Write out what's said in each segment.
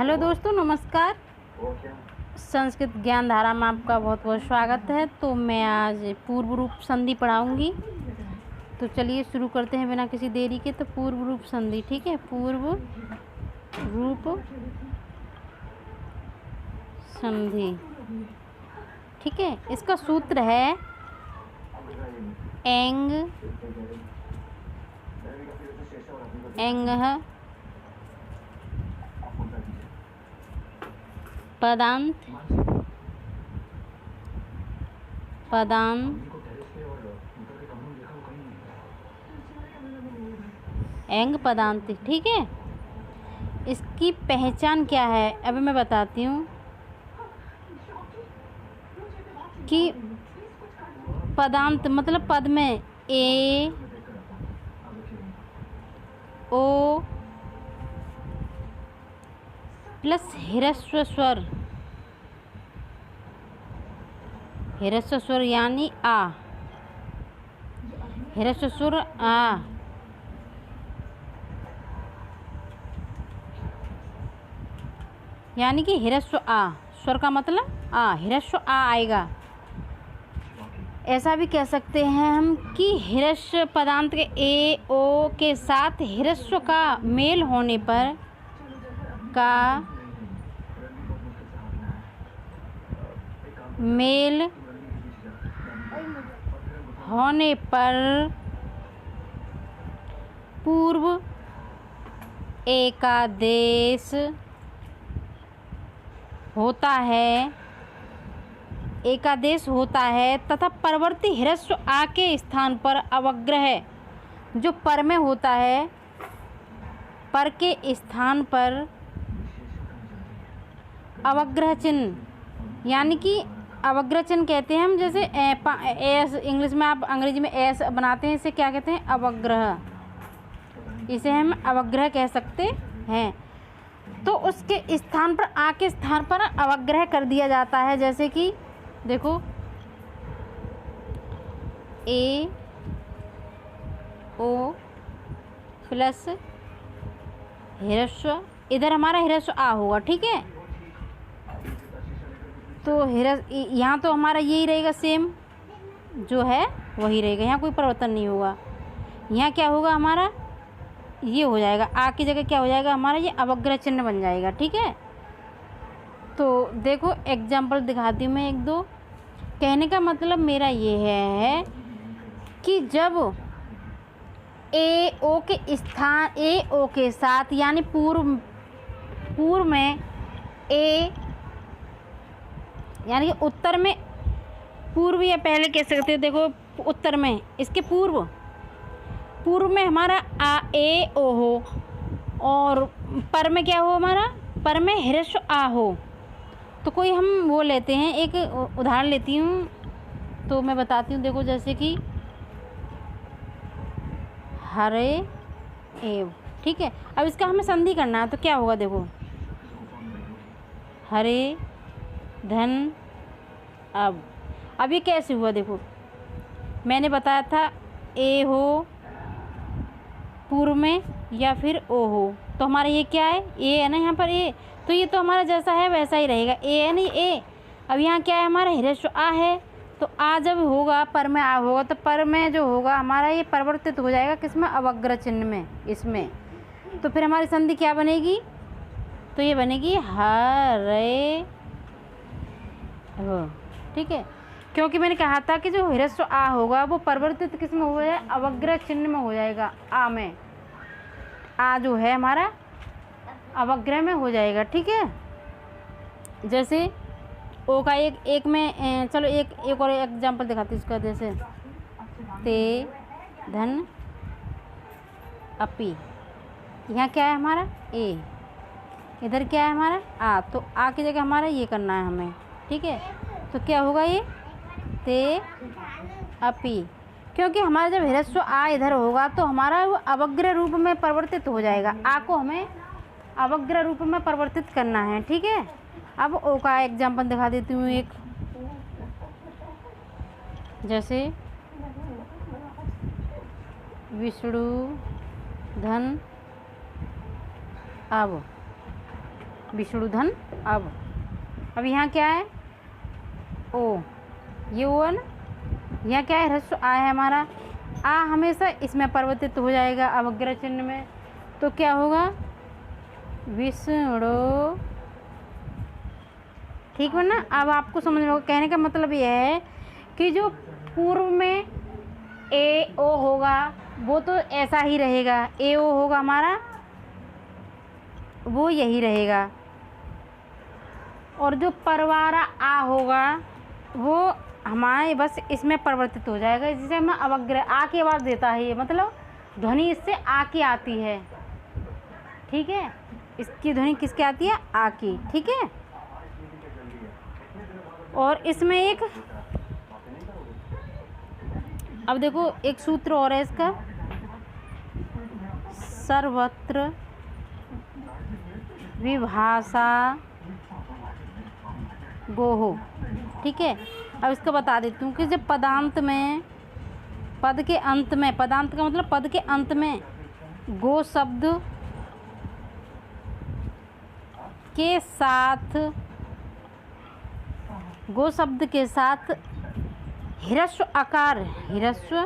Hello दोस्तों, नमस्कार। संस्कृत ज्ञान धारा में आपका बहुत बहुत स्वागत है। तो मैं आज पूर्व रूप संधि पढ़ाऊंगी। तो चलिए शुरू करते हैं बिना किसी देरी के। तो पूर्व रूप संधि, ठीक है। पूर्व रूप संधि, ठीक है। इसका सूत्र है एंग एंगः पदांत एंग पदांत, ठीक है। इसकी पहचान क्या है अभी मैं बताती हूँ कि पदांत मतलब पद में ए ओ प्लस ह्रस्व स्वर यानी आ, ह्रस्व स्वर आ, यानी कि ह्रस्व आ, स्वर का मतलब आ, ह्रस्व आ आएगा। ऐसा भी कह सकते हैं हम कि ह्रस्व पदांत के ए ओ के साथ ह्रस्व का मेल होने पर पूर्व एकादेश होता है तथा परवर्ती ह्रस्व आ के स्थान पर अवग्रह, जो पर में होता है, पर के स्थान पर अवग्रह चिन्ह, यानी कि अवग्रह चिन्ह कहते हैं हम। जैसे एस इंग्लिश में आप अंग्रेजी में एस बनाते हैं, इसे क्या कहते हैं? अवग्रह। इसे हम अवग्रह कह सकते हैं। तो उसके स्थान पर आ के स्थान पर अवग्रह कर दिया जाता है। जैसे कि देखो ए ओ प्लस ह्रस्व, इधर हमारा ह्रस्व आ होगा, ठीक है। तो यहाँ तो हमारा यही रहेगा, सेम जो है वही रहेगा, यहाँ कोई परिवर्तन नहीं होगा। यहाँ क्या होगा हमारा, ये हो जाएगा, आ की जगह क्या हो जाएगा हमारा, ये अवग्रह चिन्ह बन जाएगा, ठीक है। तो देखो एग्जाम्पल दिखाती हूँ मैं एक दो। कहने का मतलब मेरा ये है कि जब ए ओ के साथ, यानी पूर्व में ए, यानी कि उत्तर में पूर्व, या पहले कह सकते हैं, देखो उत्तर में इसके पूर्व में हमारा आ ए ओ हो, और पर में क्या हो हमारा, पर में ह्रस्व आ हो। तो कोई हम वो लेते हैं, एक उदाहरण लेती हूँ तो मैं बताती हूँ। देखो जैसे कि हरे एव, ठीक है। अब इसका हमें संधि करना है तो क्या होगा, देखो हरे धन अब ये कैसे हुआ, देखो मैंने बताया था ए हो पूर्व में या फिर ओ हो, तो हमारा ये क्या है, ए है ना, यहाँ पर ए, तो ये तो हमारा जैसा है वैसा ही रहेगा, ए है नहीं ए। अब यहाँ क्या है हमारा, ह्रस्व आ है, तो आ जब होगा पर में आ होगा, तो पर में जो होगा हमारा ये परिवर्तित हो जाएगा किसमें, अवग्रह चिन्ह में, इसमें। तो फिर हमारी संधि क्या बनेगी, तो ये बनेगी हरे हो, ठीक है। क्योंकि मैंने कहा था कि जो ह्रस्व आ होगा वो परिवर्तित किस में हो जाए, अवग्रह चिन्ह में हो जाएगा, आ में। आ जो है हमारा अवग्रह में हो जाएगा, ठीक है। जैसे ओ का एक में चलो एक और एग्जांपल दिखाती हूँ इसका। जैसे ते धन अपी, यहाँ क्या है हमारा ए, इधर क्या है हमारा आ, तो आ की जगह हमारा ये करना है हमें, ठीक है। तो क्या होगा ये ते अपी, क्योंकि हमारा जब ह्रस्व आ इधर होगा तो हमारा वो अवग्रह रूप में परिवर्तित हो जाएगा। आ को हमें अवग्रह रूप में परिवर्तित करना है, ठीक है। अब ओ का एग्जाम्पल दिखा देती हूँ एक। जैसे विष्णु धन अब, विष्णुधन अब। अब यहाँ क्या है, ओ, ये ओ है ना, यहाँ क्या है, ह्रस्व आ है हमारा। आ हमेशा इसमें परिवर्तित हो जाएगा अवग्रह चिन्ह में, तो क्या होगा, विष्णु। ठीक है ना। अब आपको समझ में होगा, कहने का मतलब यह है कि जो पूर्व में ए ओ होगा वो तो ऐसा ही रहेगा, ए ओ होगा हमारा वो यही रहेगा, और जो परवारा आ होगा वो हमारे बस इसमें परिवर्तित हो जाएगा, जिसे हम अवग्रह आ की आवाज़ देता है ये, मतलब ध्वनि इससे आ की आती है। ठीक है, इसकी ध्वनि किसकी आती है, आ की। ठीक है, और इसमें एक, अब देखो एक सूत्र और है इसका, सर्वत्र विभाषा गोहो। ठीक है, अब इसको बता देती हूँ कि जब पदांत में, पद के अंत में, पदांत का मतलब पद के अंत में गो शब्द के साथ, गो शब्द के साथ ह्रस्व आकार, ह्रस्व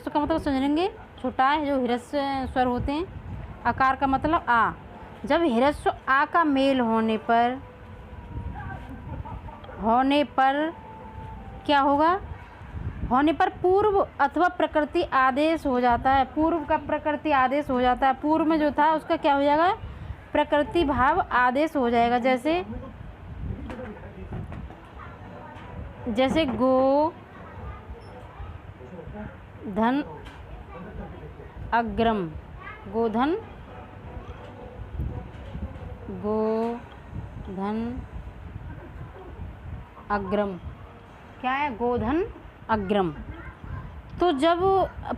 का मतलब समझेंगे छोटा है, जो ह्रस्व स्वर होते हैं, आकार का मतलब आ। जब ह्रस्व आ का मेल होने पर क्या होगा, होने पर पूर्व अथवा प्रकृति आदेश हो जाता है, पूर्व का प्रकृति आदेश हो जाता है, पूर्व में जो था उसका क्या हो जाएगा, प्रकृति भाव आदेश हो जाएगा। जैसे गो धन अग्रम, गोधन, अग्रम, क्या है, गोधन अग्रम। तो जब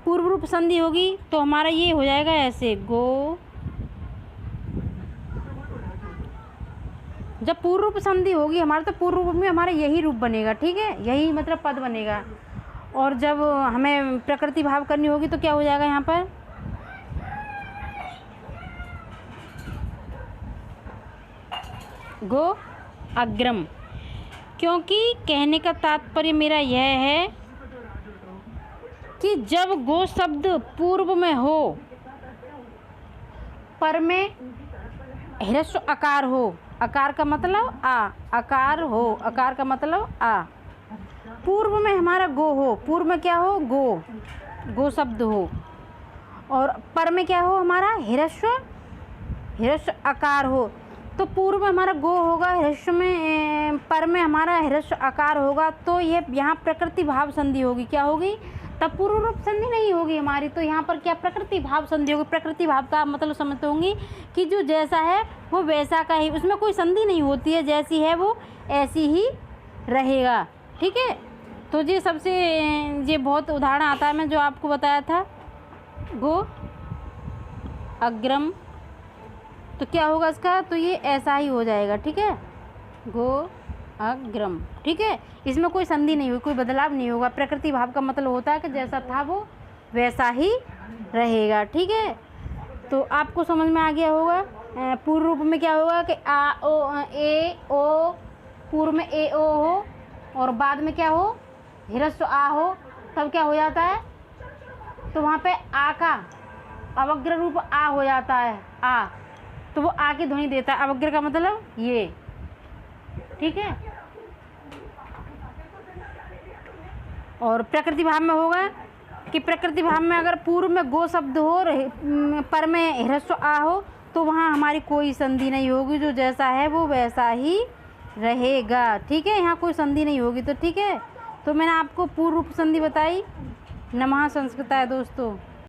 पूर्व रूप संधि होगी तो हमारा ये हो जाएगा ऐसे, गो, जब पूर्व रूप संधि होगी हमारा तो पूर्व रूप में हमारा यही रूप बनेगा। ठीक है, यही मतलब पद बनेगा। और जब हमें प्रकृति भाव करनी होगी तो क्या हो जाएगा यहाँ पर, गो अग्रम। क्योंकि कहने का तात्पर्य मेरा यह है कि जब गो शब्द पूर्व में हो, पर में ह्रस्व आकार हो, आकार का मतलब आ, आकार हो, आकार का मतलब आ, पूर्व में हमारा गो हो, पूर्व में क्या हो, गो शब्द हो, और पर में क्या हो हमारा ह्रस्व आकार हो, तो पूर्व में हमारा गो होगा, ह्रस्व में, पर में हमारा ह्रस्व आकार होगा, तो ये यहाँ प्रकृति भाव संधि होगी। क्या होगी, तब पूर्व रूप संधि नहीं होगी हमारी, तो यहाँ पर क्या प्रकृति भाव संधि होगी। प्रकृति भाव का मतलब समझते होंगी कि जो जैसा है वो वैसा का ही, उसमें कोई संधि नहीं होती है, जैसी है वो ऐसी ही रहेगा। ठीक है, तो ये सबसे, ये बहुत उदाहरण आता है, मैं जो आपको बताया था, गो अग्रम, तो क्या होगा इसका, तो ये ऐसा ही हो जाएगा। ठीक है, गो अग्रम। ठीक है, इसमें कोई संधि नहीं होगी, कोई बदलाव नहीं होगा। प्रकृति भाव का मतलब होता है कि जैसा था वो वैसा ही रहेगा। ठीक है, तो आपको समझ में आ गया होगा। पूर्व रूप में क्या होगा कि आ ओ ए ओ, पूर्व में ए ओ हो और बाद में क्या हो, ह्रस्व आ हो, तब क्या हो जाता है, तो वहाँ पे आ का अवग्र रूप आ हो जाता है, आ, तो वो आ की ध्वनि देता है। अवग्र का मतलब ये। ठीक है, और प्रकृति भाव में होगा कि प्रकृति भाव में अगर पूर्व में गो शब्द हो, पर में ह्रस्व आ हो, तो वहाँ हमारी कोई संधि नहीं होगी, जो जैसा है वो वैसा ही रहेगा। ठीक है, यहाँ कोई संधि नहीं होगी। तो ठीक है, तो मैंने आपको पूर्व रूप संधि बताई। नमः संस्कृताय दोस्तों।